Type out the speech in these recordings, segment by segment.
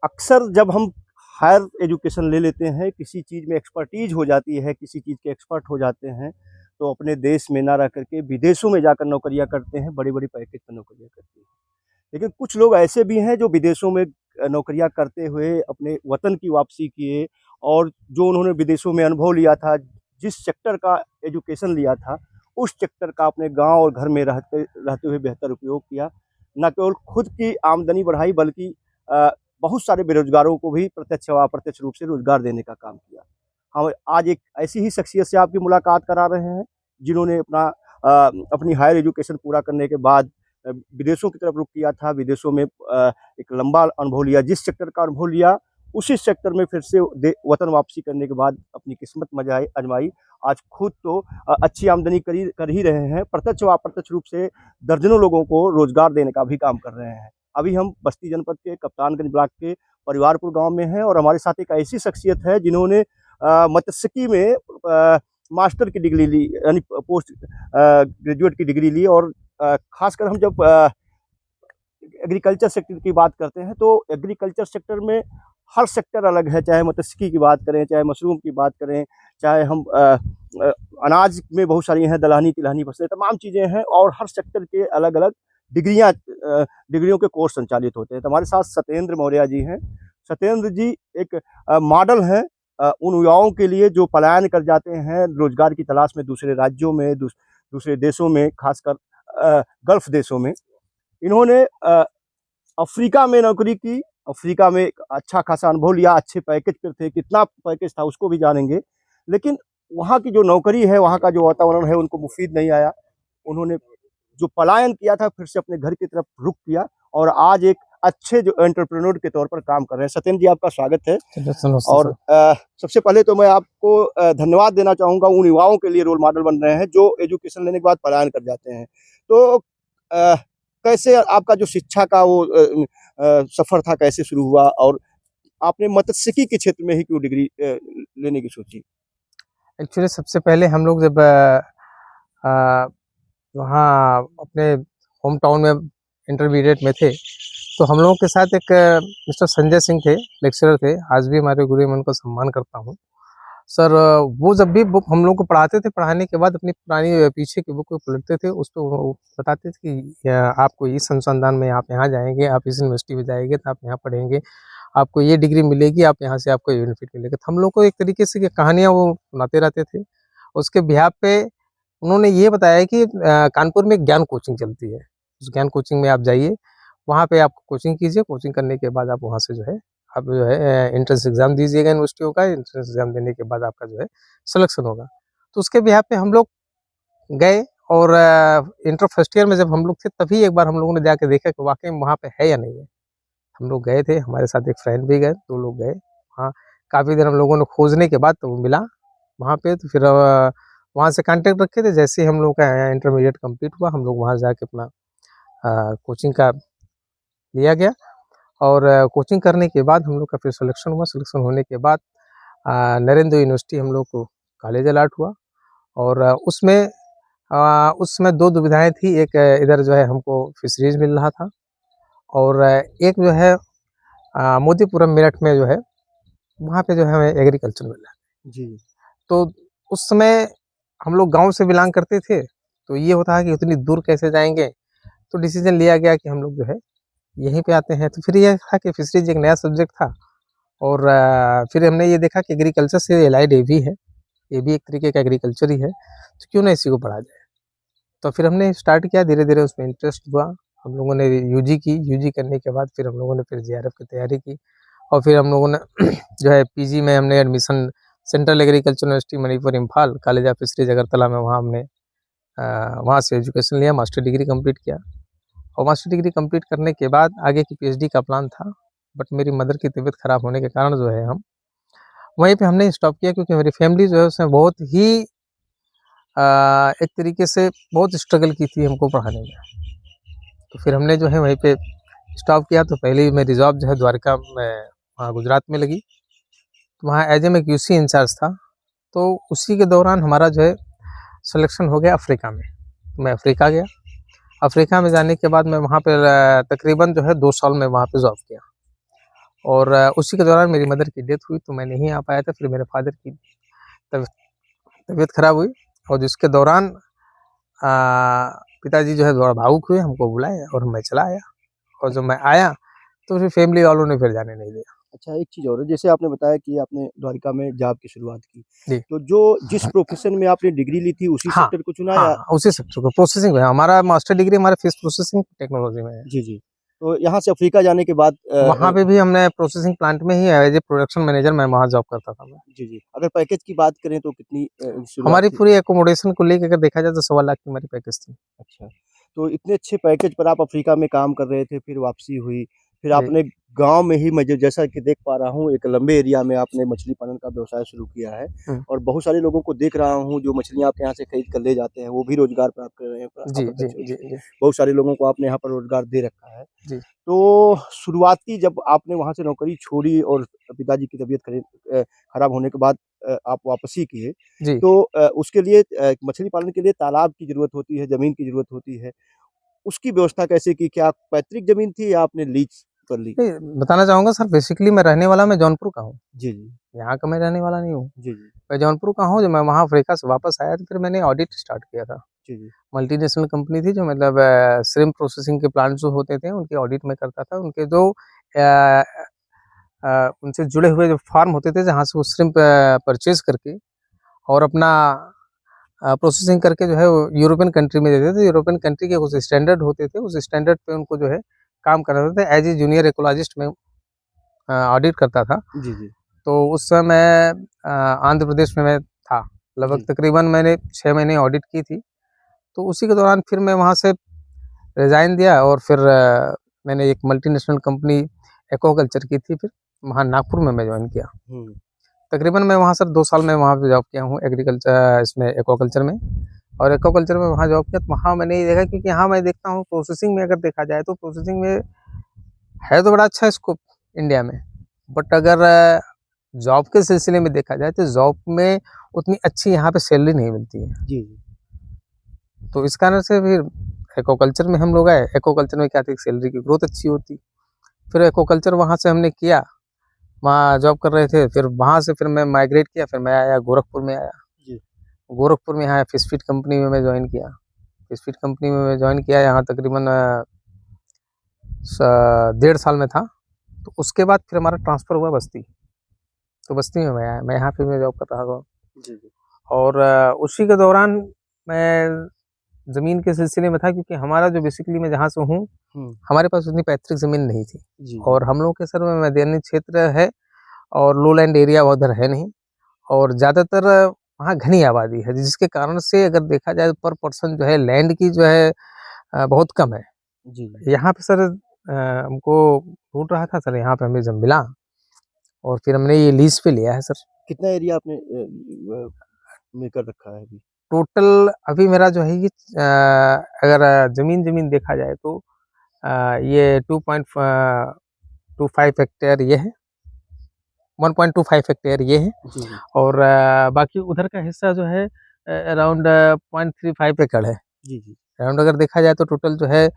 अक्सर जब हम हायर एजुकेशन ले लेते हैं, किसी चीज़ में एक्सपर्टीज़ हो जाती है, किसी चीज़ के एक्सपर्ट हो जाते हैं, तो अपने देश में ना रह कर के विदेशों में जाकर नौकरियाँ करते हैं, बड़ी-बड़ी पैकेज पर नौकरियाँ करते हैं। लेकिन कुछ लोग ऐसे भी हैं जो विदेशों में नौकरियाँ करते हुए अपने वतन की वापसी किए और जो उन्होंने विदेशों में अनुभव लिया था, जिस सेक्टर का एजुकेशन लिया था, उस सेक्टर का अपने गाँव और घर में रहते रहते हुए बेहतर उपयोग किया। ना केवल खुद की आमदनी बढ़ाई बल्कि अ, बहुत सारे बेरोज़गारों को भी प्रत्यक्ष व अप्रत्यक्ष रूप से रोज़गार देने का काम किया। हम आज एक ऐसी ही शख्सियत से आपकी मुलाकात करा रहे हैं, जिन्होंने अपनी हायर एजुकेशन पूरा करने के बाद विदेशों की तरफ रुख किया था। विदेशों में एक लंबा अनुभव लिया, जिस सेक्टर का अनुभव लिया, उसी सेक्टर में फिर से वतन वापसी करने के बाद अपनी किस्मत मजाई आजमाई। आज खुद तो अच्छी आमदनी कर ही रहे हैं, प्रत्यक्ष व अप्रत्यक्ष रूप से दर्जनों लोगों को रोज़गार देने का भी काम कर रहे हैं। अभी हम बस्ती जनपद के कप्तानगंज ब्लॉक के परिवारपुर गाँव में हैं और हमारे साथ एक ऐसी शख्सियत है जिन्होंने मत्स्यिकी में मास्टर की डिग्री ली, यानी पोस्ट ग्रेजुएट की डिग्री ली और ख़ासकर हम जब एग्रीकल्चर सेक्टर की बात करते हैं, तो एग्रीकल्चर सेक्टर में हर सेक्टर अलग है, चाहे मत्स्यिकी की बात करें, चाहे मशरूम की बात करें, चाहे हम अनाज में बहुत सारी हैं, दलहनी, तिलहनी फसलें, तमाम चीज़ें हैं और हर सेक्टर के अलग-अलग डिग्रियों के कोर्स संचालित होते हैं। तो हमारे साथ सत्येंद्र मौर्य जी हैं। सत्येंद्र जी एक मॉडल हैं उन युवाओं के लिए जो पलायन कर जाते हैं रोज़गार की तलाश में दूसरे राज्यों में, दूसरे देशों में, ख़ासकर गल्फ़ देशों में। इन्होंने अफ्रीका में नौकरी की, अफ्रीका में एक अच्छा खासा अनुभव लिया, अच्छे पैकेज पर थे, कितना पैकेज था उसको भी जानेंगे। लेकिन वहाँ की जो नौकरी है, वहाँ का जो वातावरण है उनको मुफ़ीद नहीं आया। उन्होंने जो पलायन किया था फिर से अपने घर की तरफ रुख किया और आज एक अच्छे जो एंटरप्रेन्योर के तौर पर काम कर रहे हैं। सत्येंद्र जी आपका स्वागत है। और सबसे पहले तो मैं आपको धन्यवाद देना चाहूँगा उन युवाओं के लिए रोल मॉडल बन रहे हैं जो एजुकेशन लेने के बाद पलायन कर जाते हैं। तो कैसे आपका जो शिक्षा का वो सफ़र था कैसे शुरू हुआ और आपने मत्स्यिकी के क्षेत्र में ही क्यों डिग्री लेने की सोची? एक्चुअली सबसे पहले हम लोग जब वहाँ अपने होम टाउन में इंटरमीडिएट में थे, तो हम लोगों के साथ एक मिस्टर संजय सिंह थे, लेक्चरर थे, आज भी हमारे गुरु, मैं उनको सम्मान करता हूँ। सर वो जब भी बुक हम लोग को पढ़ाते थे, पढ़ाने के बाद अपनी पुरानी पीछे की बुक को पलटते थे, उस पे वो बताते थे कि आपको इस अनुसंधान में आप यहाँ जाएँगे, आप इस यूनिवर्सिटी में जाएँगे तो आप यहाँ पढ़ेंगे, आपको ये डिग्री मिलेगी, आप यहाँ से आपको ये बेनिफिट मिलेगा। तो हम लोग को एक तरीके से कहानियाँ वो सुनाते रहते थे। उसके बिहाफ़ पे उन्होंने ये बताया कि कानपुर में ज्ञान कोचिंग चलती है, उस ज्ञान कोचिंग में आप जाइए, वहाँ पे आप कोचिंग कीजिए, कोचिंग करने के बाद आप वहाँ से जो है आप जो है एंट्रेंस एग्ज़ाम दीजिएगा यूनिवर्सिटियों का, एंट्रेंस एग्ज़ाम देने के बाद आपका जो है सिलेक्शन होगा। तो उसके बिहाफ़ पे हम लोग गए और इंटर फर्स्ट ईयर में जब हम लोग थे, तभी एक बार हम लोगों ने जाके देखा कि वाक़ई में वहाँ पे है या नहीं है। हम लोग गए थे, हमारे साथ एक फ्रेंड भी गए, 2 लोग गए। हाँ, काफ़ी देर हम लोगों ने खोजने के बाद तो वो मिला वहाँ पे, तो फिर वहाँ से कॉन्टैक्ट रखे थे। जैसे ही हम लोग का इंटरमीडिएट कंप्लीट हुआ, हम लोग वहाँ जाके अपना कोचिंग का लिया गया और कोचिंग करने के बाद हम लोग का फिर सिलेक्शन हुआ। सिलेक्शन होने के बाद नरेंद्र यूनिवर्सिटी हम लोग को कॉलेज अलॉट हुआ और उस समय 2 दुविधाएँ थी। एक इधर जो है हमको फिशरीज़ मिल रहा था और एक जो है मोतीपुरम मेरठ में जो है, वहाँ पे जो है हमें एग्रीकल्चर मिला। जी। तो उस समय हम लोग गाँव से बिलॉन्ग करते थे, तो ये होता है कि उतनी दूर कैसे जाएँगे, तो डिसीज़न लिया गया कि हम लोग जो है यहीं पे आते हैं। तो फिर ये था कि फिशरीज़ एक नया सब्जेक्ट था और फिर हमने ये देखा कि एग्रीकल्चर से एलाइड ये भी है, ये भी एक तरीके का एग्रीकल्चर ही है, तो क्यों ना इसी को पढ़ा जाए। तो फिर हमने स्टार्ट किया, धीरे-धीरे उसमें इंटरेस्ट हुआ। हम लोगों ने यूजी की, यूजी करने के बाद फिर हम लोगों ने फिर जेआरएफ की तैयारी की और फिर हम लोगों ने जो है पीजी में हमने admission central agriculture university Manipur Imphal, college of fisheries Agartala में, वहाँ हमने वहाँ से एजुकेशन लिया, मास्टर डिग्री कंप्लीट किया और मास्टर डिग्री कंप्लीट करने के बाद आगे की पीएचडी का प्लान था, बट मेरी मदर की तबीयत खराब होने के कारण जो है हम वहीं पे हमने स्टॉप किया, क्योंकि मेरी फैमिली जो है उसमें बहुत ही एक तरीके से बहुत स्ट्रगल की थी हमको पढ़ाने में। तो फिर हमने जो है वहीं पे स्टॉप किया। तो पहले ही मेरी जॉब जो है द्वारका में, वहाँ गुजरात में लगी, तो वहाँ एज मैं क्यूसी इंचार्ज था। तो उसी के दौरान हमारा जो है सिलेक्शन हो गया अफ्रीका में। मैं अफ्रीका गया, अफ्रीका में जाने के बाद मैं वहाँ पे तकरीबन जो है 2 साल में वहाँ पे जॉब किया और उसी के दौरान मेरी मदर की डेथ हुई, तो मैं नहीं आ पाया था। फिर मेरे फादर की तबीयत खराब हुई, और जिसके दौरान पिताजी जो है थोड़ा भावुक हुए, हमको बुलाए और मैं चला आया। और जब मैं आया तो फिर फैमिली वालों ने फिर जाने नहीं दिया। अच्छा, एक चीज़ और है, जैसे आपने बताया कि आपने द्वारिका में जॉब की शुरुआत की, जी। तो जिस प्रोफ़ेशन में आपने डिग्री ली थी उसी हाँ, सेक्टर को चुना हाँ, या? हाँ, उसी सेक्टर को प्रोसेसिंग में, हमारा मास्टर डिग्री हमारा फिश प्रोसेसिंग टेक्नोलॉजी में है। जी, जी। तो यहाँ से अफ़्रीका जाने के बाद वहाँ पे भी हमने प्रोसेसिंग प्लांट में ही एज़ ए प्रोडक्शन मैनेजर मैं वहाँ जॉब करता था मैं। जी, जी। अगर पैकेज की बात करें तो कितनी शुरुआत हमारी थी? पूरी एकोमोडेशन को लेके अगर देखा जाए तो 1.25 लाख की हमारी पैकेज थी। अच्छा, तो इतने अच्छे पैकेज पर आप अफ़्रीका में काम कर रहे थे, फिर वापसी हुई, फिर जी, आपने गाँव में ही मैं जैसा कि देख पा रहा हूँ, एक लंबे एरिया में आपने मछली पालन का व्यवसाय शुरू किया है हुँ। और बहुत सारे लोगों को देख रहा हूँ, जो मछलियाँ आपके यहाँ से खरीद कर ले जाते हैं, वो भी रोज़गार प्राप्त कर रहे हैं जी, जी, अप्रत्यक्ष रूप जी, से। जी, बहुत सारे लोगों को आपने यहाँ पर रोज़गार दे रखा है। जी, तो शुरुआती जब आपने वहाँ से नौकरी छोड़ी और पिताजी की तबीयत खराब होने के बाद आप वापसी किए, जी। तो उसके लिए मछली पालन के लिए तालाब की ज़रूरत होती है, ज़मीन की ज़रूरत होती है। उसकी व्यवस्था कैसे की? क्या पैतृक ज़मीन थी या आपने लीज़ पर ली? नहीं, बताना चाहूँगा सर, बेसिकली मैं रहने वाला मैं जौनपुर का हूँ, जी, जी। यहाँ का मैं रहने वाला नहीं हूँ। जी, जी। मैं जौनपुर का हूँ, जब मैं वहाँ अफ्रीका से वापस आया तो फिर मैंने ऑडिट स्टार्ट किया था। जी, जी। मल्टीनेशनल कंपनी थी जो मतलब श्रिम्प प्रोसेसिंग के प्लांट जो होते थे उनकी ऑडिट मैं करता था। उनके जो उनसे जुड़े हुए जो फार्म होते थे जहाँ से वो श्रिम्प परचेज़ करके और अपना प्रोसेसिंग करके जो है वो यूरोपियन कंट्री में देते थे। यूरोपियन कंट्री के कुछ स्टैंडर्ड होते थे, उस स्टैंडर्ड पे उनको जो है काम कराते थे। एज़ ए जूनियर इकोलॉजिस्ट मैं ऑडिट करता था। जी, जी। तो उस समय आंध्र प्रदेश में मैं था। लगभग जी। तकरीबन मैंने 6 महीने ऑडिट की थी। तो उसी के दौरान फिर मैं वहाँ से रिज़ाइन दिया और फिर मैंने एक मल्टीनेशनल कंपनी एक्वाकल्चर की थी, फिर वहाँ नागपुर में मैं जॉइन किया। हुँ। तकरीबन मैं वहाँ सर 2 साल मैं वहाँ पे जॉब किया हूँ एग्रीकल्चर इसमें एक्वाकल्चर में। और एक्वाकल्चर में वहाँ जॉब किया तो वहाँ मैंने ये देखा, क्योंकि यहाँ मैं देखता हूँ प्रोसेसिंग में अगर देखा जाए तो प्रोसेसिंग में है तो बड़ा अच्छा स्कोप इंडिया में। बट अगर जॉब के सिलसिले में देखा जाए तो जॉब में उतनी अच्छी यहाँ पे सैलरी नहीं मिलती है। जी, जी। तो इस कारण से फिर एक्वाकल्चर में हम लोग आए। एक्वाकल्चर में क्या थी, सैलरी की ग्रोथ अच्छी होती। फिर एक्वाकल्चर वहाँ से हमने किया, वहाँ जॉब कर रहे थे। फिर वहाँ से फिर मैं माइग्रेट किया, फिर मैं आया गोरखपुर में आया। जी। गोरखपुर में यहाँ फिश फीड कंपनी में मैं जॉइन किया। फिश फीड कंपनी में मैं जॉइन किया, यहाँ तकरीबन 1.5 साल में था। तो उसके बाद फिर हमारा ट्रांसफ़र हुआ बस्ती। तो बस्ती में मैं आया, मैं यहाँ पे मैं जॉब कर रहा था। जी, जी। और उसी के दौरान मैं ज़मीन के सिलसिले में था, क्योंकि हमारा जो बेसिकली मैं जहाँ से हूँ, हुँ। हमारे पास उतनी पैतृक ज़मीन नहीं थी। जी, जी। और हम लोग के सर में मैदानी क्षेत्र है और लोलैंड एरिया उधर है नहीं, और ज़्यादातर वहाँ घनी आबादी है, जिसके कारण से अगर देखा जाए पर पर्सन जो है लैंड की जो है बहुत कम है। जी, जी। यहाँ पे सर हमको ढूँढ रहा था सर, यहाँ पे हमें जब मिला और फिर हमने ये लीज़ पे लिया है सर। कितना एरिया आपने में कर रखा है अभी? टोटल अभी मेरा जो है ये अगर ज़मीन देखा जाए तो ये 2.25 हेक्टेयर ये है, 1.25 हेक्टेयर ये है। जी, जी। और बाकी उधर का हिस्सा जो है अराउंड 0.35 एकड़ है। जी, जी। अराउंड अगर देखा जाए तो टोटल जो है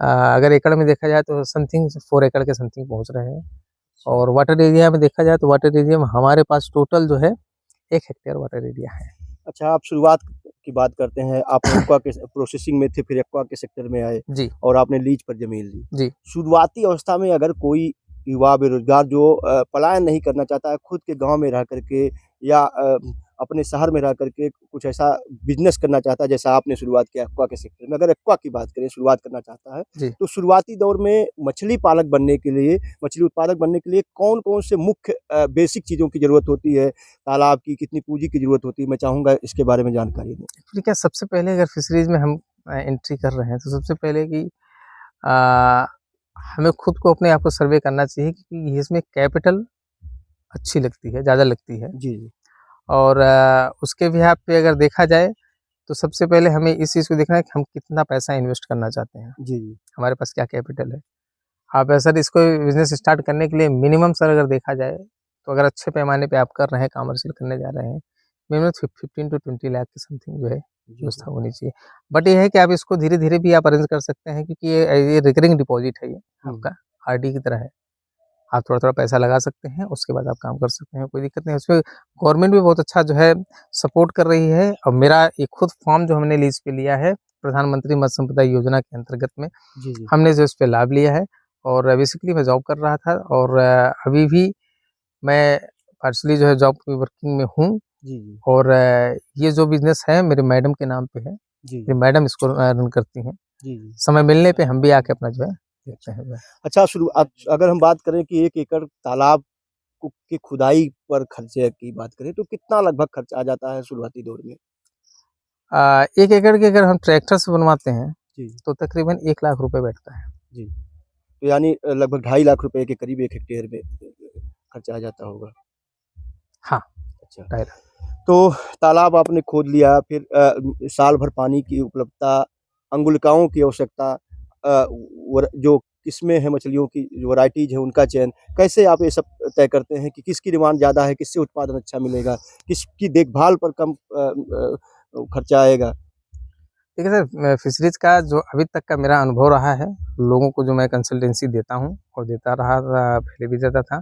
अगर एकड़ में देखा जाए तो समथिंग 4 एकड़ के समथिंग पहुँच रहे हैं। अच्छा। और वाटर एरिया में देखा जाए तो वाटर एरिया में हमारे पास टोटल जो है 1 हेक्टेयर वाटर एरिया है। अच्छा, आप शुरुआत की बात करते हैं, आप एक्वा के प्रोसेसिंग में थे, फिर एक्वा के सेक्टर में आए जी, और आपने लीज पर ज़मीन ली। जी, शुरुआती अवस्था में अगर कोई युवा बेरोज़गार जो पलायन नहीं करना चाहता है, खुद के गाँव में रह कर के या अपने शहर में रह कर के कुछ ऐसा बिज़नेस करना चाहता है, जैसा आपने शुरुआत किया एक्वा के सेक्टर में। अगर एक्वा की बात करें, शुरुआत करना चाहता है, जी। तो शुरुआती दौर में मछली पालक बनने के लिए, मछली उत्पादक बनने के लिए कौन-कौन से मुख्य बेसिक चीज़ों की ज़रूरत होती है? तालाब की कितनी पूँजी की ज़रूरत होती है? मैं चाहूँगा इसके बारे में जानकारी दें। एक्चुअली क्या, सबसे पहले अगर फिशरीज़ में हम एंट्री कर रहे हैं तो सबसे पहले कि अ, हमें खुद को अपने आप को सर्वे करना चाहिए कि इसमें कैपिटल अच्छी लगती है, ज़्यादा लगती है। जी, जी। और उसके बिहाफ़ पे अगर देखा जाए तो सबसे पहले हमें इस चीज़ को देखना है कि हम कितना पैसा इन्वेस्ट करना चाहते हैं, जी, जी। हमारे पास क्या कैपिटल है। आप सर इसको बिज़नेस स्टार्ट करने के लिए मिनिमम सर अगर देखा जाए तो अगर अच्छे पैमाने पे आप कर रहे हैं, कमर्शियल करने जा रहे हैं, मिनिमम 15 टू 20 लाख के समथिंग जो है जी, जी। व्यवस्था होनी चाहिए। बट ये है कि आप इसको धीरे-धीरे भी आप अरेंज कर सकते हैं, क्योंकि ये रिकरिंग डिपॉज़िट है ये हुँ। आपका, आरडी की तरह है। आप थोड़ा थोड़ा पैसा लगा सकते हैं, उसके बाद आप काम कर सकते हैं, कोई दिक्कत नहीं है उसमें। गवर्नमेंट भी बहुत अच्छा जो है सपोर्ट कर रही है। और मेरा एक खुद फार्म जो हमने लीज पे लिया है प्रधानमंत्री मत्स्य संपदा योजना के अंतर्गत में, जी जी हमने जो इस पे लाभ लिया है। और बेसिकली मैं जॉब कर रहा था, और अभी भी मैं पार्शली जो है जॉब की वर्किंग में हूँ। जी जी और ये जो बिजनेस है मेरे मैडम के नाम पे है, जी मेरी मैडम इसको रन करती हैं। जी जी। समय मिलने पे हम भी आके अपना जो है देखते हैं जो है। अच्छा, अगर हम बात करें कि 1 एकड़ तालाब की खुदाई पर खर्चे की बात करें तो कितना लगभग खर्च आ जाता है शुरुआती दौर में? 1 एकड़ के अगर हम ट्रैक्टर से बनवाते हैं जी तो तकरीबन 1 लाख रुपए बैठता है। जी। तो यानी लगभग 2.5 लाख रुपए के करीब 1 हेक्टेयर में खर्चा आ जाता होगा। हाँ, अच्छा, 2.5 लाख। तो तालाब आपने खोद लिया, फिर साल भर पानी की उपलब्धता, अंगुलिकाओं की आवश्यकता, जो किस्में हैं मछलियों की, जो वैराइटीज़ हैं उनका चयन, कैसे आप ये सब तय करते हैं कि किसकी डिमांड ज़्यादा है, किससे उत्पादन अच्छा मिलेगा, किसकी देखभाल पर कम खर्चा आएगा? ठीक है सर, फिशरीज का जो अभी तक का मेरा अनुभव रहा है, लोगों को जो मैं कंसल्टेंसी देता हूँ और देता रहा था, पहले भी देता था।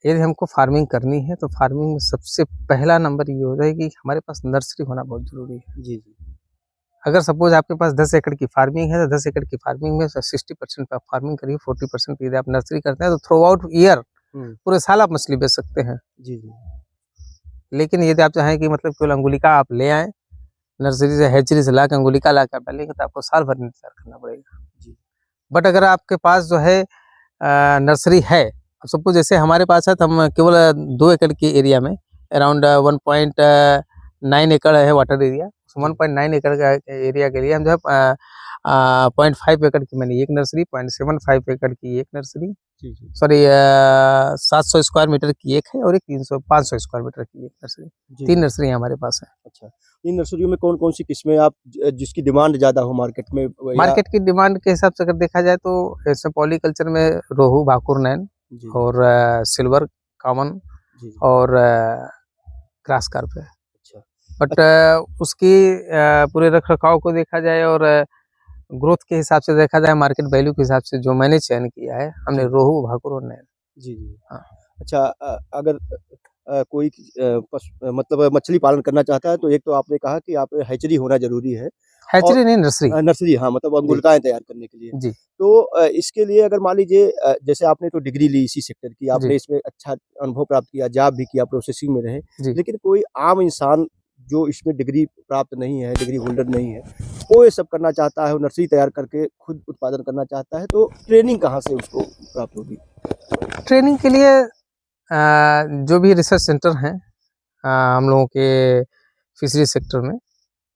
यदि हमको फार्मिंग करनी है तो फार्मिंग में सबसे पहला नंबर ये होता है कि हमारे पास नर्सरी होना बहुत ज़रूरी है। जी, जी। अगर सपोज आपके पास 10 एकड़ की फार्मिंग है, तो 10 एकड़ की फार्मिंग में 60% पे आप फार्मिंग करिए, 40% पे यदि आप नर्सरी करते हैं तो थ्रू आउट ईयर हुँ। पूरे साल आप मछली बेच सकते हैं। जी, जी। लेकिन यदि आप चाहें कि मतलब केवल अंगुलिका आप ले आएँ, नर्सरी से हैचरी से लाके अंगुलिका लाके आप डालेंगे तो आपको साल भर इंतज़ार करना पड़ेगा। जी। बट अगर आपके पास जो है नर्सरी है, सपोज जैसे हमारे पास है तो हम केवल 2 एकड़ के एरिया में अराउंड 1.9 एकड़ है वाटर एरिया। जी। 1.9 एकड़ का एरिया के लिए हम जो है 0.5 एकड़ की मैंने एक नर्सरी, 0.75 एकड़ की एक नर्सरी, जी, जी। सॉरी 700 स्क्वायर मीटर की एक है और एक 500 स्क्वायर मीटर की एक नर्सरी। जी, 3 जी। नर्सरी हमारे पास है। अच्छा, इन नर्सरियों में कौन-कौन सी किस्में आप जिसकी डिमांड ज़्यादा हो मार्केट में या मार्केट की डिमांड के हिसाब से अगर देखा जाए तो ऐसे पॉलीकल्चर में रोहू, भाकुर, नैन जी, और सिल्वर, कॉमन जी, जी। और ग्रास कार्प है। अच्छा, बट उसकी पूरे रख-रखाव को देखा जाए और ग्रोथ के हिसाब से देखा जाए, मार्केट वैल्यू के हिसाब से जो मैंने चयन किया है, हमने जी, रोहू, भाकुर और नैन। जी, जी। हाँ, अच्छा, अगर कोई मतलब मछली पालन करना चाहता है तो एक तो आपने कहा कि आप हैचरी होना ज़रूरी है और हैचरी नहीं नर्सरी। नर्सरी, हाँ, मतलब जी, अंगुलिकाएँ तैयार करने के लिए। जी, तो इसके लिए अगर मान लीजिए जैसे आपने तो डिग्री ली इसी सेक्टर की, जी, आपने इसमें अच्छा अनुभव प्राप्त किया, जॉब भी किया, प्रोसेसिंग में रहे। जी। लेकिन कोई आम इंसान जो इसमें डिग्री प्राप्त नहीं है, डिग्री होल्डर नहीं है, वो ये सब करना चाहता है, वो नर्सरी तैयार करके खुद उत्पादन करना चाहता है, तो ट्रेनिंग कहाँ से उसको प्राप्त होगी? ट्रेनिंग के लिए जो भी रिसर्च सेंटर हैं हम लोगों के फिशरी सेक्टर में,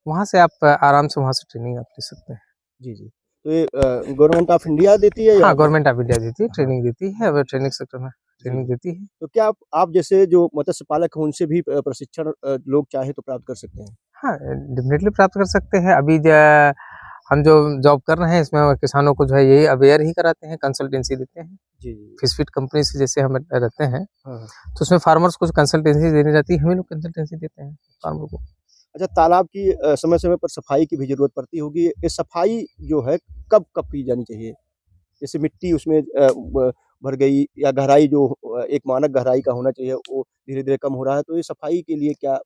वहाँ से आप आराम से वहाँ से ट्रेनिंग आप ले सकते हैं। जी, जी। तो ये गवर्नमेंट ऑफ इंडिया देती है या हाँ, गवर्नमेंट ऑफ इंडिया देती है, हाँ, ट्रेनिंग देती है, वो ट्रेनिंग सेक्टर में जी, ट्रेनिंग जी। देती है। तो क्या आप जैसे जो मत्स्य पालक हैं उनसे भी प्रशिक्षण लोग चाहें तो प्राप्त कर सकते हैं? हाँ, डेफ़िनेटली प्राप्त कर सकते हैं। अभी हम जो जॉब कर रहे हैं इसमें किसानों को जो है यही अवेयर ही कराते हैं, कंसल्टेंसी देते हैं। जी, जी। फिश फीड कंपनी से जैसे हम रहते हैं, हाँ, हाँ। तो उसमें फार्मर्स को कंसल्टेंसी देनी रहती है, हम ही लोग कंसल्टेंसी देते हैं फार्मर को। अच्छा, तालाब की समय-समय पर सफाई की भी ज़रूरत पड़ती होगी। ये सफाई जो है कब-कब की जानी चाहिए? जैसे मिट्टी उसमें ब भर गई या गहराई जो एक मानक गहराई का होना चाहिए वो धीरे-धीरे कम हो रहा है, तो ये सफाई के लिए क्या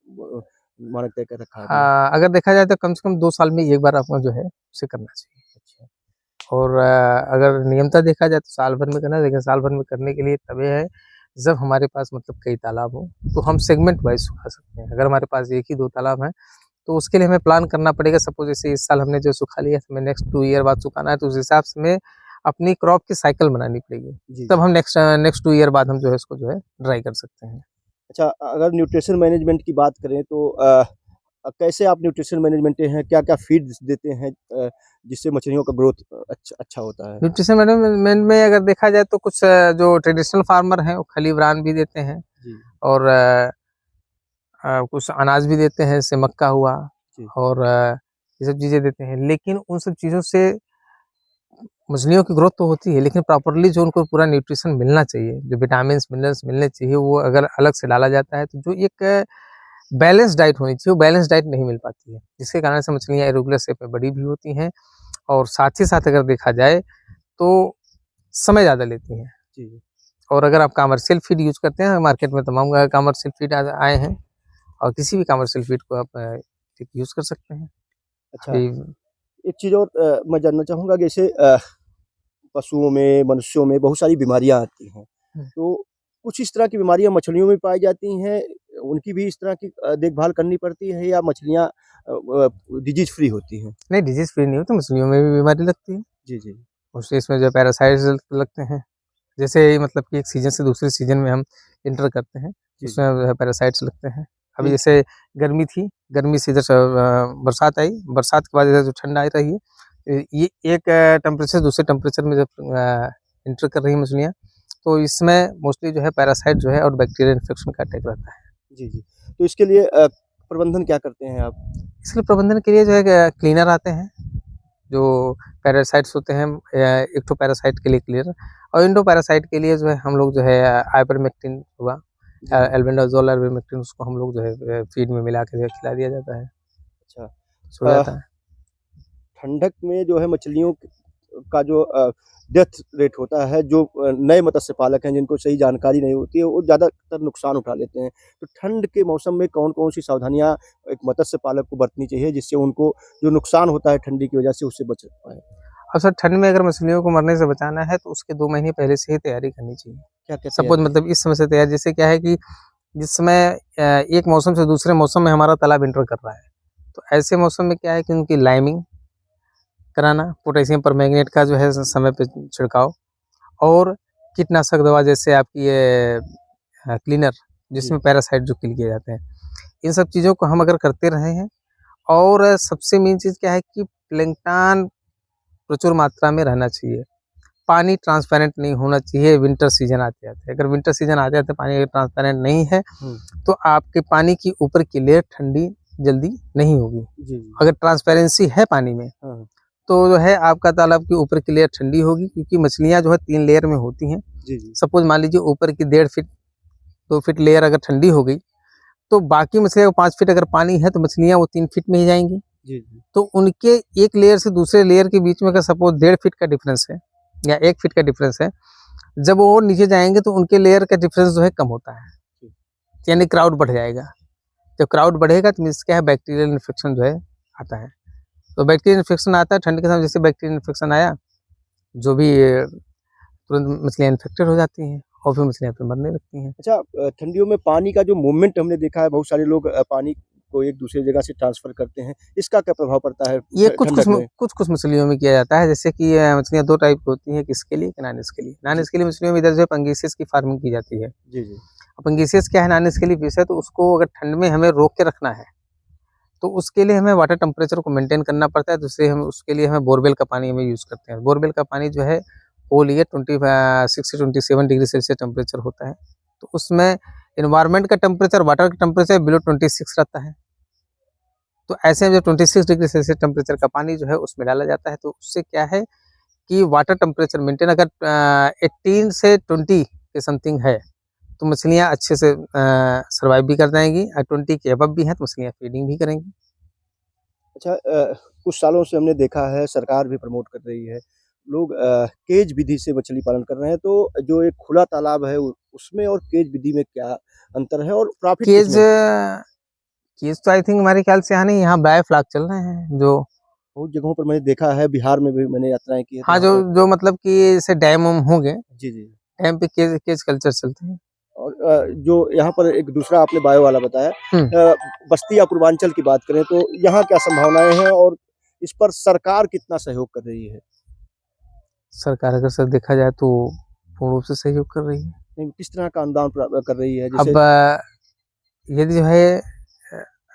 मानक तय कर रखा है आपने? अगर देखा जाए तो कम से कम 2 साल में 1 बार आपको जो है उसे करना चाहिए। अच्छा। और अगर नियमतः देखा जाए तो साल भर में करना है, लेकिन साल भर में करने के लिए तब ये है जब हमारे पास मतलब कई तालाब हो, तो हम सेगमेंट वाइज़ सुखा सकते हैं। अगर हमारे पास 1 ही 2 तालाब हैं, तो उसके लिए हमें प्लान करना पड़ेगा। सपोज़ जैसे इस साल हमने जो सुखा लिया, हमें नेक्स्ट 2 ईयर बाद सुखाना है, तो उस हिसाब से हमें अपनी क्रॉप की साइकिल बनानी पड़ेगी। जी, तब जी। हम नेक्स्ट 2 ईयर बाद हम जो है इसको जो है ड्राई कर सकते हैं। अच्छा, अगर न्यूट्रिशन मैनेजमेंट की बात करें तो कैसे आप न्यूट्रिशन मैनेजमेंट हैं? क्या-क्या फीड्स देते हैं जिससे मछलियों का ग्रोथ अच्छा होता है? न्यूट्रिशन मैनेजमेंट में अगर देखा जाए तो कुछ जो ट्रेडिशनल फार्मर हैं, वो खली ब्रान भी देते हैं जी, और कुछ अनाज भी देते हैं, जैसे मक्का हुआ जी। और ये सब चीज़ें देते हैं। लेकिन उन सब चीज़ों से मछलियों की ग्रोथ तो होती है, लेकिन प्रॉपर्ली जो उनको पूरा न्यूट्रिशन मिलना चाहिए, जो विटामिन्स, मिनरल्स मिलने चाहिए, वो अगर अलग से डाला जाता है, तो जो एक बैलेंस डाइट होनी चाहिए, वो बैलेंस डाइट नहीं मिल पाती है। जिसके कारण से मछलियाँ इर्रेगुलर शेप में बड़ी भी होती हैं और साथ ही साथ अगर देखा जाए, तो समय ज़्यादा लेती हैं। जी, जी। और अगर आप कमर्शियल फीड यूज करते हैं, मार्केट में तमाम कमर्शियल फीड आए हैं, और किसी भी कमर्शियल फीड को आप यूज कर सकते हैं। अच्छा, अभी एक चीज़ और मैं जानना चाहूँगा, जैसे पशुओं में, मनुष्यों में बहुत सारी बीमारियाँ आती हैं, हम्म। तो कुछ इस तरह की बीमारियाँ मछलियों में पाई जाती हैं, उनकी भी इस तरह की देखभाल करनी पड़ती है, या मछलियाँ डिजीज़ फ्री होती हैं? नहीं, डिजीज फ्री नहीं होती, मछलियों में भी बीमारी लगती है। जी, जी। उससे इसमें जो पैरासाइट्स लगते हैं, जैसे मतलब कि एक सीजन से दूसरे सीजन में हम इंटर करते हैं, जी, जी। उसमें जो है पैरासाइट्स लगते हैं। अभी जी। जैसे गर्मी थी, गर्मी से इधर से बरसात आई, बरसात के बाद इधर जो ठंड आ रही है, ये एक टेम्परेचर से दूसरे टेम्परेचर में जब इंटर कर रही है मछलियाँ, तो इसमें मोस्टली जो है पैरासाइट जो है और बैक्टीरियल इन्फेक्शन का अटैक रहता है। जी, जी। तो इसके लिए प्रबंधन क्या करते हैं आप? इसलिए प्रबंधन के लिए जो है क्लीनर आते हैं, जो पैरासाइट्स होते हैं, एक तो पैरासाइट के लिए क्लियर, और इंडो पैरासाइट के लिए जो है हम लोग जो है आइपरमेक्टिन हुआ, जी। एल्बेंडाजोल, आइपरमेक्टिन, उसको हम लोग जो है फीड में मिला के जो है खिला दिया जाता है, अच्छा। सो जाता है। ठंडक में जो है मछलियों का जो डेथ रेट होता है, जो नए मत्स्य पालक हैं जिनको सही जानकारी नहीं होती है, वो ज़्यादातर नुकसान उठा लेते हैं। तो ठंड के मौसम में कौन-कौन सी सावधानियाँ एक मत्स्य पालक को बरतनी चाहिए, जिससे उनको जो नुकसान होता है ठंडी की वजह से, उससे बच पाएँ? और सर, ठंड में अगर मछलियों को मरने से बचाना है तो उसके 2 महीने पहले से ही तैयारी करनी चाहिए। क्या-क्या सपोज़ तैयारी? मतलब इस समय से तैयारी, जैसे क्या है कि जिस समय एक मौसम से दूसरे मौसम में हमारा तालाब इंटर कर रहा है, तो ऐसे मौसम में क्या है कि उनकी लाइमिंग कराना, पोटेशियम परमैंगनेट का जो है समय पे छिड़काव, और कीटनाशक दवा जैसे आपकी ये क्लीनर, जी। जिसमें पैरासाइट जो किल किए जाते हैं, इन सब चीज़ों को हम अगर करते रहे हैं, और सबसे मेन चीज़ क्या है कि प्लैंकटन प्रचुर मात्रा में रहना चाहिए। पानी ट्रांसपेरेंट नहीं होना चाहिए विंटर सीजन आते-आते। अगर विंटर सीजन आते-आते पानी अगर ट्रांसपेरेंट नहीं है, हुँ। तो आपके पानी की ऊपर की लेयर ठंडी जल्दी नहीं होगी। जी, जी। अगर ट्रांसपेरेंसी है पानी में, हाँ, हाँ। तो जो है आपका तालाब की ऊपर की लेयर ठंडी होगी, क्योंकि मछलियाँ जो है 3 लेयर में होती हैं। जी, जी। सपोज़ मान लीजिए ऊपर की 1.5 फीट, 2 फीट लेयर अगर ठंडी हो गई, तो बाकी मछलियों को 5 फीट अगर पानी है, तो मछलियाँ वो 3 फीट में ही जाएँगी। जी, जी। तो उनके एक लेयर से दूसरे लेयर के बीच में अगर सपोज़ 1.5 फीट का डिफरेंस है, या 1 फीट का डिफरेंस है, जब वो नीचे जाएँगे तो उनके लेयर का डिफरेंस जो है कम होता है, यानी क्राउड बढ़ जाएगा। जब क्राउड बढ़ेगा तो मीन्स क्या है, बैक्टीरियल इन्फेक्शन जो है आता है। तो बैक्टीरियल इन्फेक्शन आता है ठंड के समय, जैसे बैक्टीरियल इन्फेक्शन आया, जो भी तुरंत मछलियाँ इन्फेक्टेड हो जाती हैं, और फिर मछलियाँ फिर मरने लगती हैं। अच्छा, ठंडियों में पानी का जो मूवमेंट हमने देखा है, बहुत सारे लोग पानी को एक दूसरी जगह से ट्रांसफ़र करते हैं, इसका क्या प्रभाव पड़ता है ये ठंडक में? कुछ मछलियों में किया जाता है, जैसे कि मछलियाँ 2 टाइप की होती हैं, किसके लिए? Non scaly. नॉन जी। स्केली मछलियों में इधर जो है पंगेसियस की फार्मिंग की जाती है। जी, जी। पंगेसियस क्या है, नॉन स्केली फिश है, तो उसको अगर ठंड में हमें रोक के रखना है, तो उसके लिए हमें वाटर टेम्परेचर को मेंटेन करना पड़ता है। दूसरे हम उसके लिए हमें बोरवेल का पानी हमें यूज़ करते हैं। बोरवेल का पानी जो है वो लिए 26 से 27 डिग्री सेल्सियस टेम्परेचर होता है। तो उसमें एनवायरनमेंट का टेम्परेचर, वाटर का टेम्परेचर बिलो 26 रहता है। तो ऐसे में जब 26 डिग्री सेल्सियस टेम्परेचर का पानी जो है उसमें डाला जाता है, तो उससे क्या है कि वाटर टेम्परेचर मेंटेन अगर 18 से 20 के समथिंग है, तो मछलियाँ अच्छे से सर्वाइव भी कर जाएँगी, और 20 के अबव भी हैं तो मछलियाँ फीडिंग भी करेंगी। अच्छा, कुछ सालों से हमने देखा है, सरकार भी प्रमोट कर रही है, लोग केज विधि से मछली पालन कर रहे हैं, तो जो एक खुला तालाब है उसमें और केज विधि में क्या अंतर है, और प्रॉफ़िट केज किसमें? केज तो आई थिंक हमारे ख्याल से यहाँ नहीं, यहाँ बायोफ्लॉक चल रहे हैं जो। बहुत जगहों पर मैंने देखा है, बिहार में भी मैंने यात्राएँ की है, तो हाँ, वहाँ जो पर जो मतलब कि जैसे डैम वैम होंगे, जी, जी। डैम पे केज केज कल्चर चलते हैं। और जो यहाँ पर एक दूसरा आपने बायो वाला बताया, हुँ। बस्ती या पूर्वांचल की बात करें, तो यहाँ क्या संभावनाएँ हैं, और इस पर सरकार कितना सहयोग कर रही है? सरकार अगर सर देखा जाए तो पूर्ण रूप से सहयोग कर रही है। नहीं, किस तरह का अनुदान कर रही है? जैसे अब यदि जो है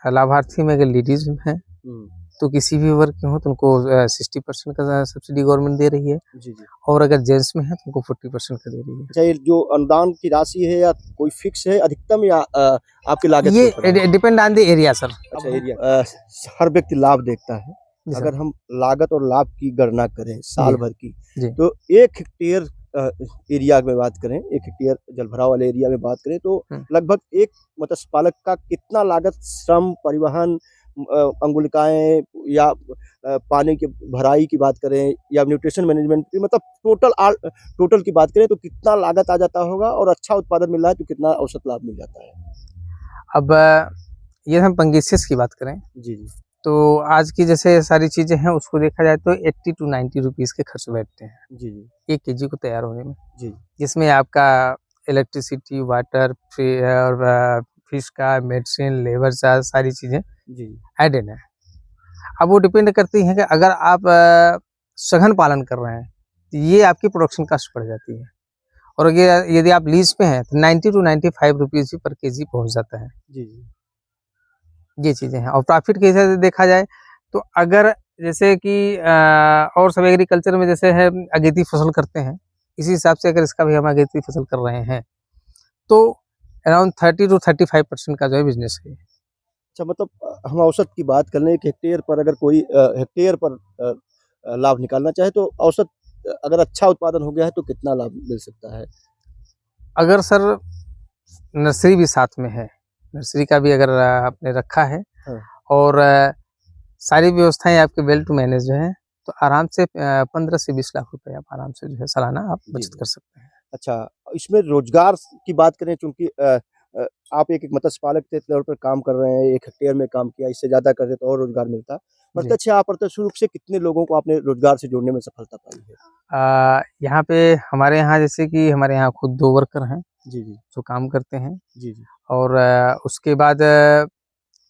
लाभार्थी में अगर लेडीज़ हैं, हुँ। तो किसी भी वर्ग के हों तो उनको 60% का सब्सिडी गवर्नमेंट दे रही है, जी, जी। और अगर जेंट्स में हैं तो उनको 40% का दे रही है। अच्छा, ये जो अनुदान की राशि है, या कोई फ़िक्स है अधिकतम, या आपकी लागत के ऊपर है? ये depend on the area sir. अच्छा, एरिया हर व्यक्ति लाभ देखता है। जी सर। अगर हम लागत और लाभ की गणना करें साल जी, भर की, जी। तो 1 हेक्टेयर एरिया में बात करें, 1 हेक्टेयर जलभराव वाले एरिया में बात करें, तो हुँ। लगभग एक मत्स्य पालक का कितना लागत, श्रम, परिवहन, अंगुलिकाएँ या पानी की भराई की बात करें या न्यूट्रिशन मैनेजमेंट की, मतलब टोटल की बात करें तो कितना लागत आ जाता होगा और अच्छा उत्पादन मिल रहा है तो कितना औसत लाभ मिल जाता है? अब ये हम पंगेसियस की बात करें जी, जी। तो आज की जैसे सारी चीज़ें हैं उसको देखा जाए तो 80 टू 90 रुपीज़ के खर्च बैठते हैं जी, जी। 1 केजी को तैयार होने में। जी, जिसमें आपका इलेक्ट्रिसिटी, वाटर, और फिश का मेडिसिन, लेबर चार्ज सारी चीज़ें जी, जी। एडेड हैं। अब वो डिपेंड करती हैं कि अगर आप सघन पालन कर रहे हैं, तो ये आपकी प्रोडक्शन कॉस्ट बढ़ जाती है। और ये यदि आप लीज़ पे हैं तो 90 टू 95 रुपीज़ भी पर केजी पहुँच जाता है। जी, जी। ये चीज़ें हैं और प्रॉफिट के हिसाब से देखा जाए तो अगर जैसे कि और सब एग्रीकल्चर में जैसे है अगेती फसल करते हैं, इसी हिसाब से अगर इसका भी हम अगेती फसल कर रहे हैं, तो अराउंड 30 टू 35% का जो है बिज़नेस है। अच्छा, मतलब हम औसत की बात कर लें, एक हेक्टेयर पर अगर कोई हेक्टेयर पर लाभ निकालना चाहे तो औसत अगर अच्छा उत्पादन हो गया है तो कितना लाभ मिल सकता है? अगर सर नर्सरी भी साथ में है, नर्सरी का भी अगर आपने रखा है हाँ। और सारी व्यवस्थाएँ आपके वेल टू मैनेज हैं, तो आराम से 15 से 20 लाख रुपए आप आराम से जो है सालाना आप जी, बचत जी। कर सकते हैं। अच्छा, इसमें रोज़गार की बात करें, चूँकि आप एक मत्स्य पालक के तौर पर काम कर रहे हैं, 1 हेक्टेयर में काम किया, इससे ज़्यादा करते तो और रोज़गार मिलता। जी। प्रत्यक्ष या अप्रत्यक्ष रूप से कितने लोगों को आपने रोज़गार से जोड़ने में सफलता पाई है? यहाँ पे हमारे यहाँ जैसे कि हमारे यहाँ खुद 2 वर्कर हैं, जी, जी। जो काम करते हैं जी, जी। और उसके बाद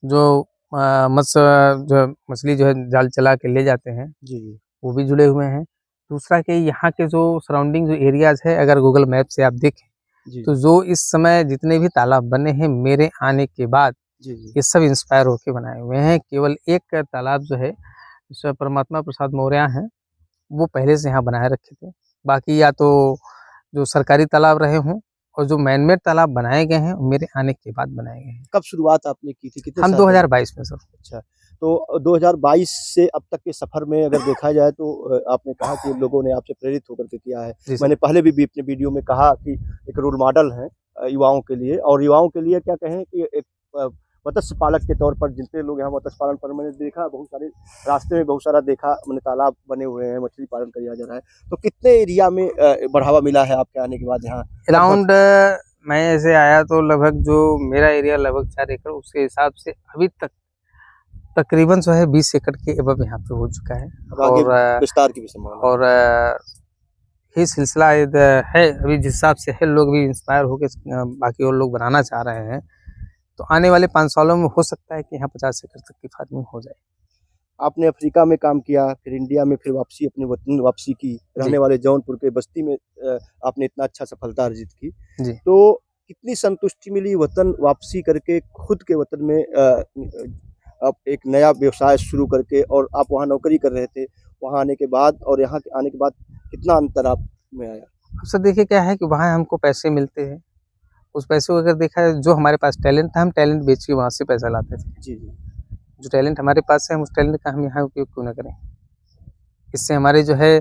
जो मत्स्य जो मछली जो है जाल चला के ले जाते हैं, जी, जी। वो भी जुड़े हुए हैं। दूसरा कि यहाँ के जो सराउंडिंग जो एरियाज़ है, अगर गूगल मैप से आप देखें, जी, तो जी। जो इस समय जितने भी तालाब बने हैं मेरे आने के बाद, जी, जी। ये सब इंस्पायर होके बनाए हुए हैं। केवल एक तालाब जो है, जिसे परमात्मा प्रसाद मौर्य हैं, वो पहले से यहाँ बनाए रखे थे। बाकी या तो जो सरकारी तालाब रहे हों और जो मैन मेड तालाब बनाए गए हैं, वो मेरे आने के बाद बनाए गए हैं। कब शुरुआत आपने की थी? कितने हम साल पहले? 2022 में सर। अच्छा, तो 2022 से अब तक के सफ़र में अगर देखा जाए तो आपने कहा कि लोगों ने आपसे प्रेरित होकर के किया है। जी सर। मैंने पहले भी अपने वीडियो में कहा कि एक रोल मॉडल हैं युवाओं के लिए, और युवाओं के लिए क्या कहें कि एक अ, मत्स्य पालक के तौर पर जितने लोग यहाँ मत्स्य पालन पर, मैंने देखा बहुत सारे रास्ते में बहुत सारा देखा, मैंने तालाब बने हुए हैं, मछली पालन किया जा रहा है। तो कितने एरिया में बढ़ावा मिला है आपके आने के बाद यहाँ? लगभग। अराउंड मैं ऐसे आया तो लगभग जो मेरा एरिया लगभग 4 एकड़, उसके हिसाब से अभी तक तकरीबन जो है 20 एकड़ के एबव यहाँ पे हो चुका है। अब आगे और विस्तार की भी संभावना है। और ये सिलसिला है अभी जिस हिसाब से है, लोग भी इंस्पायर होके बाकी और लोग बनाना चाह रहे हैं, तो आने वाले 5 सालों में हो सकता है कि यहाँ 50 एकड़ तक की फार्मिंग हो जाए। आपने अफ्रीका में काम किया, फिर इंडिया में, फिर वापसी अपने वतन वापसी की, जी, रहने वाले जौनपुर के बस्ती में आपने इतना अच्छा सफलता अर्जित की। जी। तो कितनी संतुष्टि मिली वतन वापसी करके, खुद के वतन में आप एक नया व्यवसाय शुरू करके, और आप वहाँ नौकरी कर रहे थे, वहाँ आने के बाद और यहाँ के आने के बाद कितना अंतर आप में आया? अब सर देखिए क्या है कि वहाँ हमको पैसे मिलते हैं, उस पैसे को अगर देखा जाए जो हमारे पास टैलेंट था, हम टैलेंट बेच के वहाँ से पैसा लाते थे। जी, जी। जो टैलेंट हमारे पास है, हम उस टैलेंट का हम यहाँ उपयोग क्यों ना करें? इससे हमारे जो है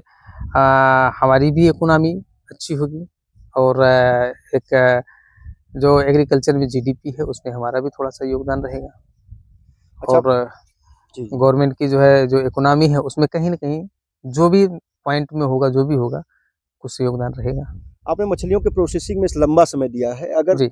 हमारी भी इकोनॉमी अच्छी होगी और एक जो एग्रीकल्चर में जीडीपी है उसमें हमारा भी थोड़ा-सा योगदान रहेगा अच्छा। और जी, जी। गवर्नमेंट की जो है जो इकोनॉमी है उसमें कहीं न कहीं जो भी पॉइंट में होगा, जो भी होगा, कुछ योगदान रहेगा। आपने मछलियों के प्रोसेसिंग में लंबा समय दिया है। अगर जी।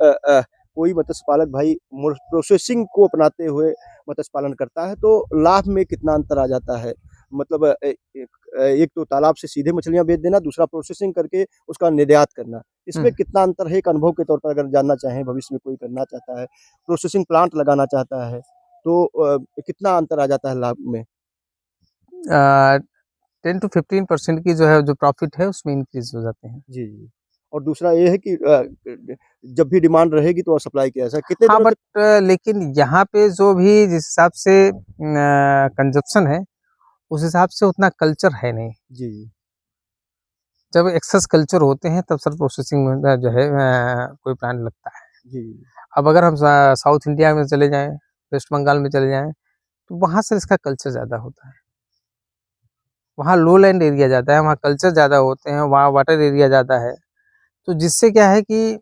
कोई मत्स्य पालक भाई प्रोसेसिंग को अपनाते हुए मत्स्य पालन करता है तो लाभ में कितना अंतर आ जाता है? मतलब एक तो तालाब से सीधे मछलियाँ बेच देना, दूसरा प्रोसेसिंग करके उसका निर्यात करना। हुँ। इसमें कितना अंतर है? एक अनुभव के तौर पर अगर जानना चाहें, भविष्य में कोई करना चाहता है, प्रोसेसिंग प्लांट लगाना चाहता है, तो कितना अंतर आ जाता है लाभ में? 10 टू 15% की जो है जो प्रॉफ़िट है उसमें इंक्रीज़ हो जाते हैं। जी, जी। और दूसरा ये है कि जब भी डिमांड रहेगी तो सप्लाई किया जाए। कितने हाँ, दिनों तक? बट लेकिन यहाँ पे जो भी जिस हिसाब से कंज़प्शन है, उस हिसाब से उतना कल्चर है नहीं। जी, जी। जब एक्सेस कल्चर होते हैं तब सर प्रोसेसिंग में जो है कोई प्लांट लगता है। जी, जी। अब अगर हम साउथ इंडिया में चले जाएँ, वेस्ट बंगाल में चले जाएँ, तो वहाँ से इसका कल्चर ज़्यादा होता है। वहाँ लोलैंड एरिया ज़्यादा है, वहाँ कल्चर ज़्यादा होते हैं, वहाँ वाटर एरिया ज़्यादा है। तो जिससे क्या है कि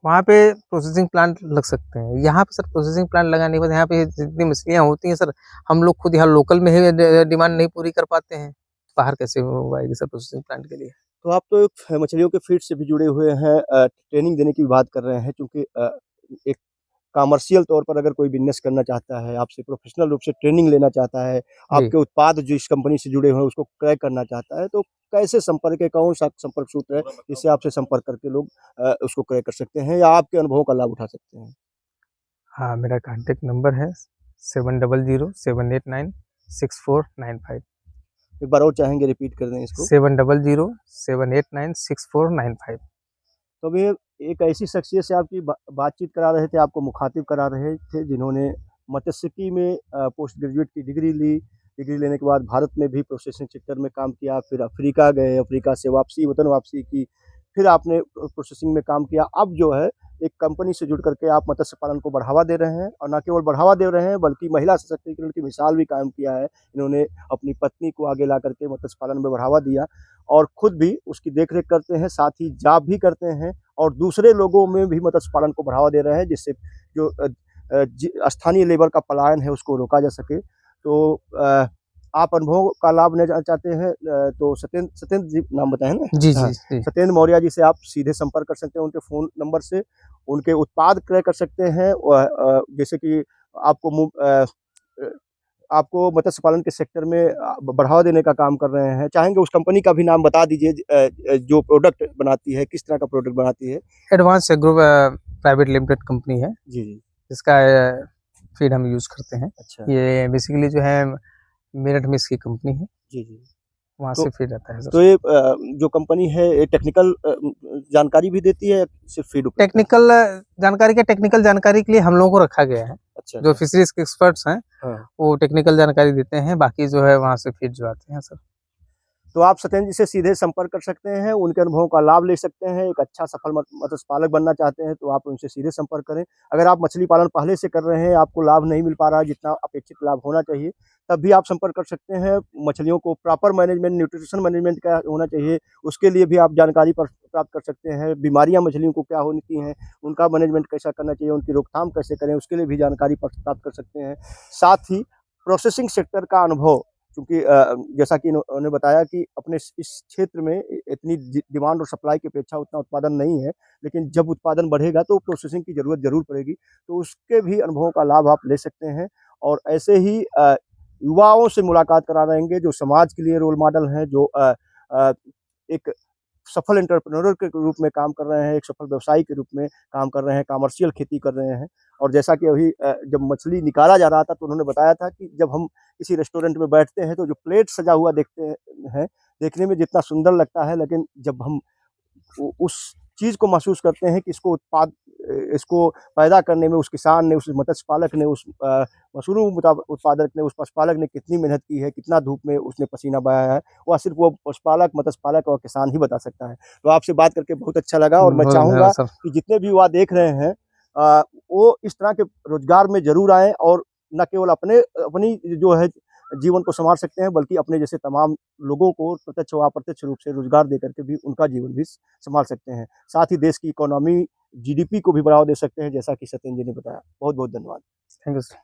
वहाँ पे प्रोसेसिंग प्लांट लग सकते हैं। यहाँ पे सर प्रोसेसिंग प्लांट लगाने के बाद यहाँ पे जितनी मछलियाँ होती हैं सर, हम लोग खुद यहाँ लोकल में ही डिमांड नहीं पूरी कर पाते हैं, बाहर कैसे हो पाएगी सर प्रोसेसिंग प्लांट के लिए। तो आप तो एक मछलियों के फीड से भी जुड़े हुए हैं, ट्रेनिंग देने की भी बात कर रहे हैं, क्योंकि एक कमर्शियल तौर पर अगर कोई बिज़नेस करना चाहता है, आपसे प्रोफ़ेशनल रूप से ट्रेनिंग लेना चाहता है, जी। आपके उत्पाद जो इस कंपनी से जुड़े हुए हैं उसको क्रय करना चाहता है, तो कैसे संपर्क है, कौन-सा संपर्क सूत्र है, जिससे आपसे संपर्क करके लोग उसको क्रय कर सकते हैं या आपके अनुभवों का लाभ उठा सकते हैं? हाँ, मेरा कॉन्टैक्ट नंबर है 7007896495। एक बार और चाहेंगे रिपीट कर दें इसको? 7007896495। तो अब ये एक ऐसी शख्सियत से आपकी बातचीत करा रहे थे, आपको मुखातिब करा रहे थे, जिन्होंने मत्स्यिकी में पोस्ट ग्रेजुएट की डिग्री ली। डिग्री लेने के बाद भारत में भी प्रोसेसिंग सेक्टर में काम किया, फिर अफ्रीका गए, अफ्रीका से वापसी, वतन वापसी की, फिर आपने प्रोसेसिंग में काम किया। अब जो है एक कंपनी से जुड़ करके आप मत्स्य पालन को बढ़ावा दे रहे हैं, और न केवल बढ़ावा दे रहे हैं बल्कि महिला सशक्तिकरण की मिसाल भी कायम किया है। इन्होंने अपनी पत्नी को आगे ला करके मत्स्य पालन में बढ़ावा दिया और खुद भी उसकी देख-रेख करते हैं, साथ ही जॉब भी करते हैं और दूसरे लोगों में भी मत्स्य पालन को बढ़ावा दे रहे हैं, जिससे जो स्थानीय लेबर का पलायन है उसको रोका जा सके। तो आप अनुभव का लाभ लेना चाहते हैं, तो सत्येंद्र जी नाम बताएँ ना? जी, हाँ, जी, जी। सत्येंद्र मौर्य जी से आप सीधे संपर्क कर सकते हैं, उनके फ़ोन नंबर से, उनके उत्पाद क्रय कर सकते हैं। जैसे कि आपको आपको मत्स्य पालन के सेक्टर में बढ़ावा देने का काम कर रहे हैं। चाहेंगे उस कंपनी का भी नाम बता दीजिए, जो प्रोडक्ट बनाती है, किस तरह का प्रोडक्ट बनाती है? Advance agro private limited company है, जी, जी। जिसका फीड हम यूज़ करते हैं। अच्छा। ये बेसिकली जो है मेरठ में इसकी कंपनी है, जी, जी। वहाँ तो से फीड आता है तो सर। ये जो कंपनी है ये टेक्निकल जानकारी भी देती है या सिर्फ़ फीड उपलब्ध कराती है? टेक्निकल जानकारी के लिए हम लोगों को रखा गया है। अच्छा, जो अच्छा। फिशरीज़ के एक्सपर्ट्स हैं, हाँ। वो टेक्निकल जानकारी देते हैं, बाकी जो है वहाँ से फीड जो आते हैं सर। तो आप सत्येंद्र जी से सीधे संपर्क कर सकते हैं, उनके अनुभवों का लाभ ले सकते हैं। एक अच्छा सफल मत्स्य पालक बनना चाहते हैं तो आप उनसे सीधे संपर्क करें। अगर आप मछली पालन पहले से कर रहे हैं, आपको लाभ नहीं मिल पा रहा है जितना अपेक्षित लाभ होना चाहिए, तब भी आप संपर्क कर सकते हैं। मछलियों को प्रॉपर मैनेजमेंट, न्यूट्रिशन मैनेजमेंट का होना चाहिए, उसके लिए भी आप जानकारी प्राप्त कर सकते हैं। बीमारियाँ मछलियों को क्या होती हैं, उनका मैनेजमेंट कैसा करना चाहिए, उनकी रोकथाम कैसे करें, उसके लिए भी जानकारी प्राप्त कर सकते हैं। साथ ही प्रोसेसिंग सेक्टर का अनुभव, क्योंकि जैसा कि इन्होंने बताया कि अपने इस क्षेत्र में इतनी डिमांड और सप्लाई की अपेक्षा उतना उत्पादन नहीं है, लेकिन जब उत्पादन बढ़ेगा तो प्रोसेसिंग की ज़रूरत ज़रूर पड़ेगी, तो उसके भी अनुभवों का लाभ आप ले सकते हैं। और ऐसे ही युवाओं से मुलाकात करा रहेंगे जो समाज के लिए रोल मॉडल हैं, जो एक सफल एंटरप्रेन्योर के रूप में काम कर रहे हैं, एक सफल व्यवसायी के रूप में काम कर रहे हैं, कमर्शियल खेती कर रहे हैं। और जैसा कि अभी जब मछली निकाला जा रहा था तो उन्होंने बताया था कि जब हम किसी रेस्टोरेंट में बैठते हैं तो जो प्लेट सजा हुआ देखते हैं, देखने में जितना सुंदर लगता है, लेकिन जब हम उस चीज़ को महसूस करते हैं कि इसको पैदा करने में उस किसान ने, उस मत्स्य पालक ने, उस मशरूम उत्पादक ने, उस पशुपालक ने कितनी मेहनत की है, कितना धूप में उसने पसीना बहाया है, वह सिर्फ़ वो पशुपालक, मत्स्य पालक और किसान ही बता सकता है। तो आपसे बात करके बहुत अच्छा लगा और मैं बहुत चाहूँगा धन्यवाद सर। कि जितने भी युवा देख रहे हैं, वो इस तरह के रोज़गार में ज़रूर आएँ और न केवल अपनी जो है जीवन को सँवार सकते हैं, बल्कि अपने जैसे तमाम लोगों को प्रत्यक्ष व अप्रत्यक्ष रूप से रोज़गार दे करके भी उनका जीवन भी सँभाल सकते हैं। साथ ही देश की इकोनॉमी, जीडीपी को भी बढ़ावा दे सकते हैं, जैसा कि सत्येंद्र जी ने बताया। बहुत-बहुत धन्यवाद। Thank you sir.